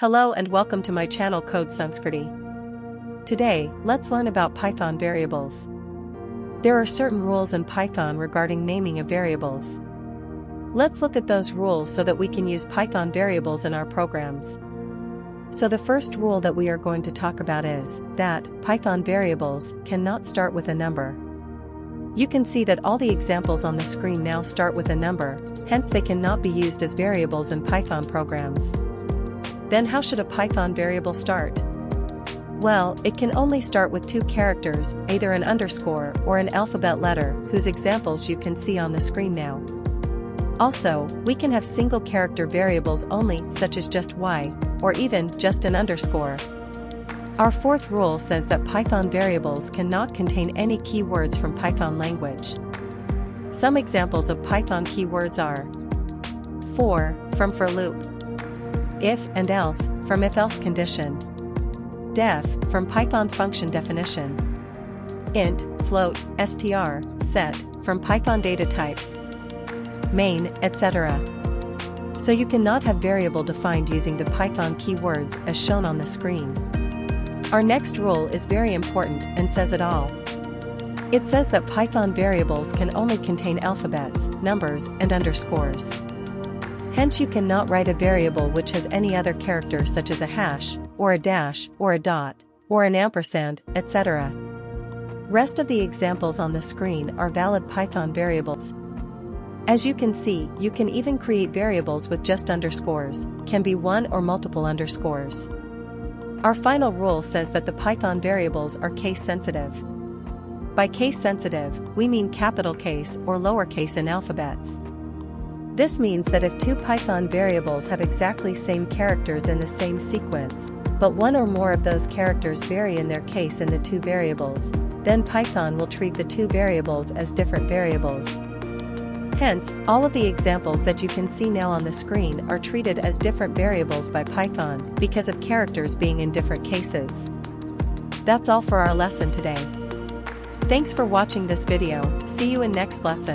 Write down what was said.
Hello and welcome to my channel Code Samskriti. Today, let's learn about Python variables. There are certain rules in Python regarding naming of variables. Let's look at those rules so that we can use Python variables in our programs. So the first rule that we are going to talk about is that Python variables cannot start with a number. You can see that all the examples on the screen now start with a number, hence they cannot be used as variables in Python programs. Then how should a Python variable start? Well, it can only start with two characters, either an underscore or an alphabet letter, whose examples you can see on the screen now. Also, we can have single character variables only, such as just y, or even just an underscore. Our fourth rule says that Python variables cannot contain any keywords from Python language. Some examples of Python keywords are for, from for loop; if and else, from if-else condition; def, from Python function definition; int, float, str, set, from Python data types; main, etc. So you cannot have variable defined using the Python keywords as shown on the screen. Our next rule is very important and says it all. It says that Python variables can only contain alphabets, numbers, and underscores. Hence you cannot write a variable which has any other character such as a hash, or a dash, or a dot, or an ampersand, etc. Rest of the examples on the screen are valid Python variables. As you can see, you can even create variables with just underscores, can be one or multiple underscores. Our final rule says that the Python variables are case sensitive. By case sensitive, we mean capital case or lowercase in alphabets. This means that if two Python variables have exactly same characters in the same sequence, but one or more of those characters vary in their case in the two variables, then Python will treat the two variables as different variables. Hence, all of the examples that you can see now on the screen are treated as different variables by Python because of characters being in different cases. That's all for our lesson today. Thanks for watching this video. See you in next lesson.